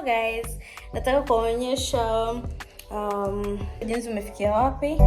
So guys, nataka kuonyesha jinsi umefikia wapi.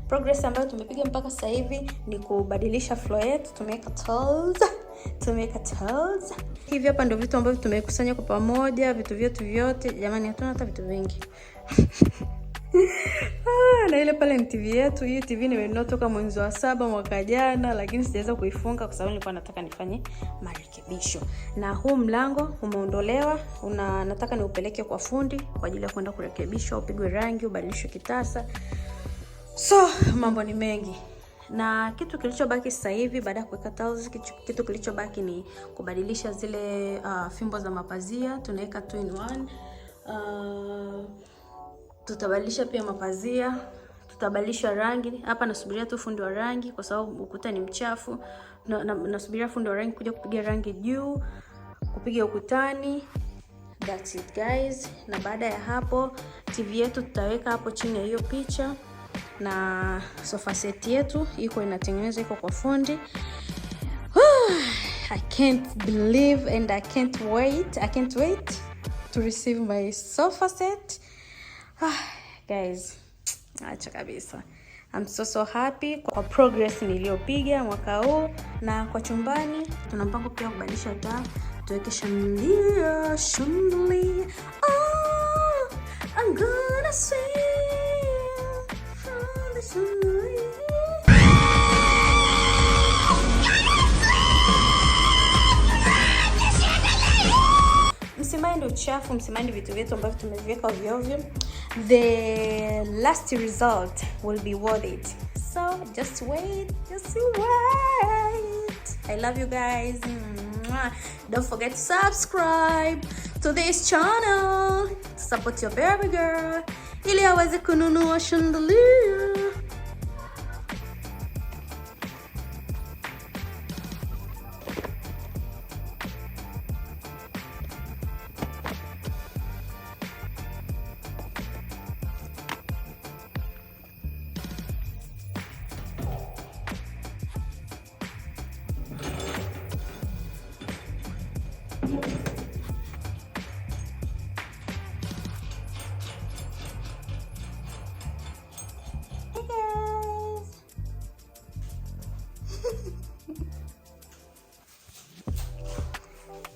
Progress ambayo tumepiga mpaka sasa hivi ni kubadilisha floor yetu. Tumeweka tiles. Hivi hapa ndio vitu ambavyo tumekusanya kwa pamoja, vitu vyetu vyote. Jamani, hatuna hata vitu vingi. Na ile pale ni TV yetu. Hii TV nimenunua toka mwezi wa 7 mwaka jana, lakini sijaweza kuifunga kwa sababu nilikuwa nataka nifanye marekebisho. Na huu mlango umeondolewa, nataka niupeleke kwa fundi kwa ajili ya kwenda kurekebishwa, upigwe rangi, ubadilishwe kitasa. So mambo ni mengi. Na kitu kilichobaki sasa hivi baada ya kuweka tiles, kitu kilichobaki ni kubadilisha zile fimbo za mapazia. Tunaweka 2 in 1. Tutabadilisha pia mapazia, tutabadilisha rangi. Hapa nasubiria tu fundi wa rangi kwa sababu ukuta ni mchafu. Nasubiria fundi wa rangi kuja kupiga rangi juu, kupiga ukutani. That's it guys. Na baada ya hapo TV yetu tutaweka hapo chini ya hiyo picha. Na sofa set yetu iko inatengenezwa, iko kwa fundi. I can't believe and I can't wait to receive my sofa set. Guys, acha kabisa. I'm so happy kwa progress niliyopiga mwaka huu. Na kwa chumbani tuna mpango pia kubadilisha taa, tuweke chandelier. I'm gonna swim. Msimaindi uchafu, msimaindi vitu vyetu ambavyo tumeviweka ovyo ovyo. The last result will be worth it. So just wait. I love you guys. Don't forget to subscribe to this channel to support your baby girl ili aweze kununua chandelier.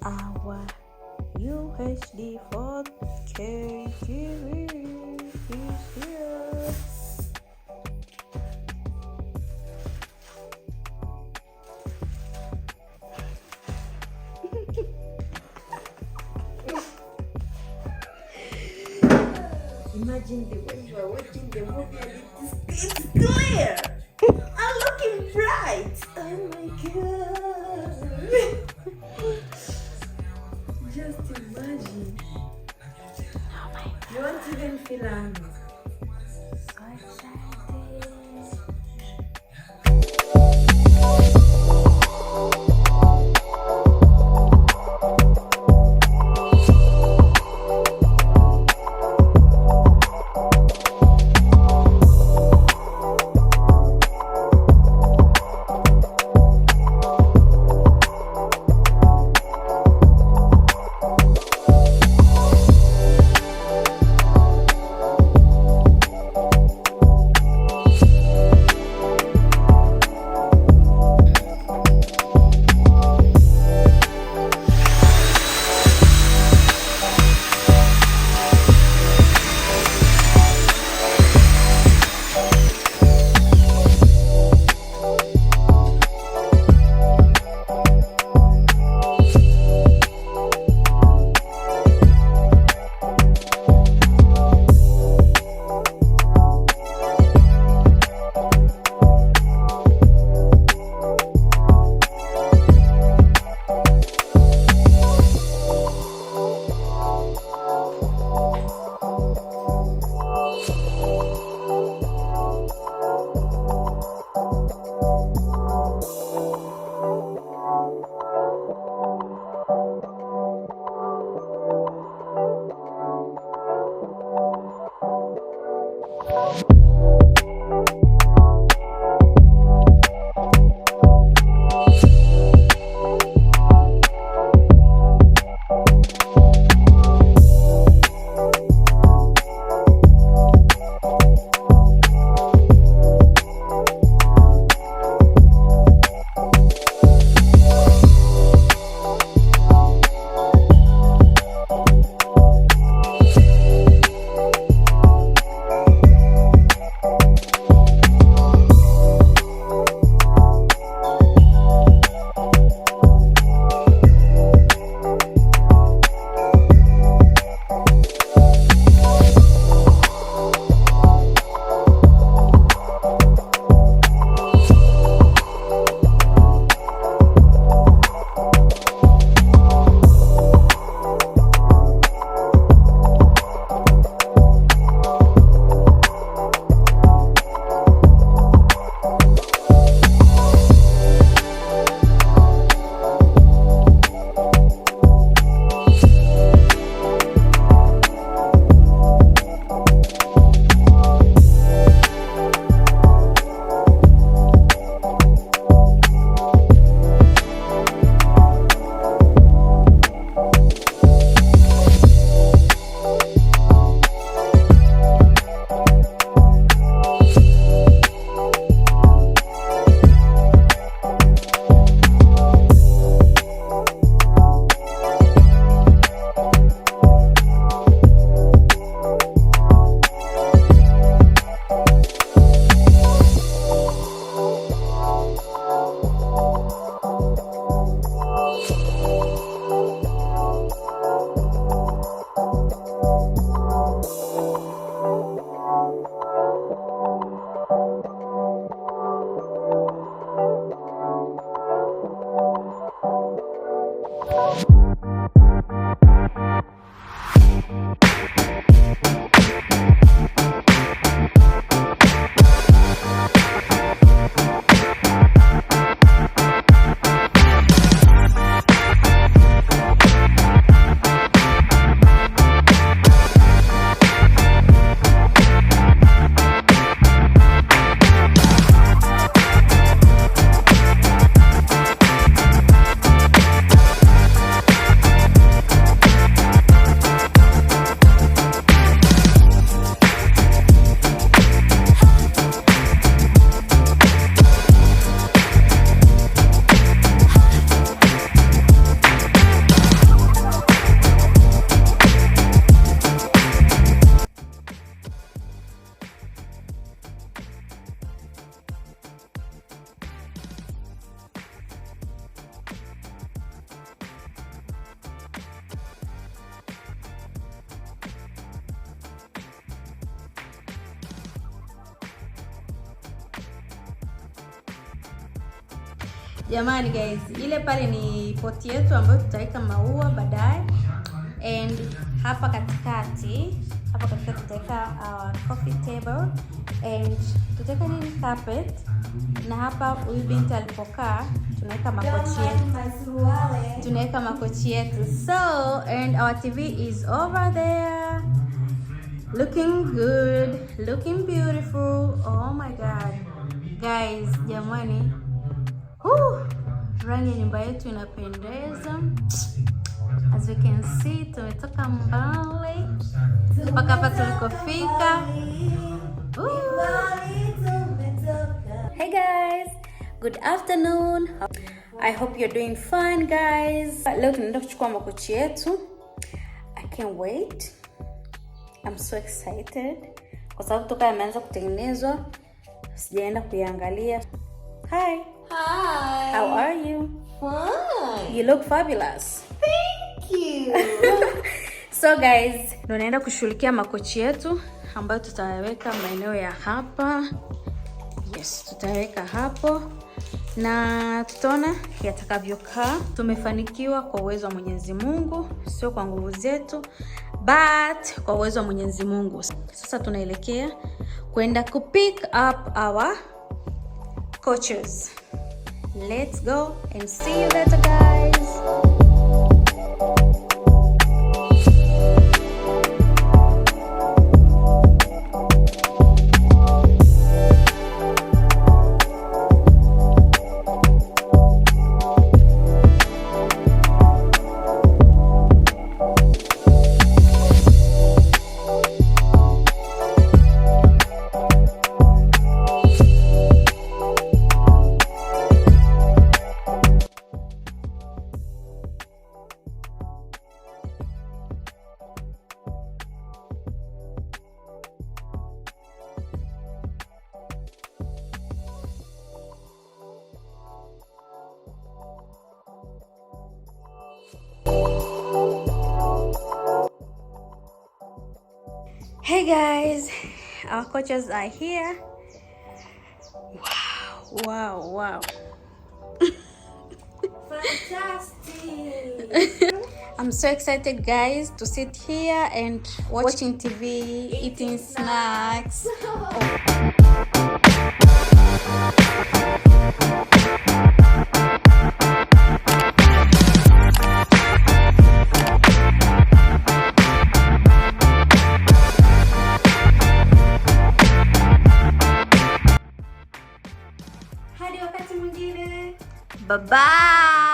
Our UHD 4K TV is here. Imagine the way you are watching the movie and it's clear. I'm looking bright. Oh my god. Just imagine. Oh my god. You won't even feel angry. So excited. Jamani guys, ile pale ni poti yetu ambayo tutaweka maua baadaye. And hapa katikati tutaweka coffee table and tutaweka nini, carpet. Na hapa huyu binti alipokaa tunaweka makochi yetu. So and our TV is over there. Looking good, looking beautiful. Oh my god. Guys, jamani. Rangi ya nyumba yetu inapendeza. As you can see, tumetoka mbali mpaka hapa tulikofika. Hey guys, good afternoon. I hope you're doing fine guys. Leo tunaenda kuchukua makochi yetu. I can't wait. I'm so excited kwa sababu toka yameanza kutengenezwa sijaenda kuiangalia. Hi. Hi. How are you? Fine. You look fabulous. Thank you. So guys, tunaenda kushughulikia makochi yetu ambayo tutaweka maeneo ya hapa. Yes, tutaweka hapo na tutaona yatakavyokaa. Tumefanikiwa kwa uwezo wa Mwenyezi Mungu, sio kwa nguvu zetu, but kwa uwezo wa Mwenyezi Mungu. Sasa tunaelekea kwenda pick up our coaches. Let's go and see you later guys. guys, our coaches are here. Wow. Fantastic. I'm so excited, guys, to sit here and watching TV, eating snacks. Hadi wakati mwingine. Bye bye.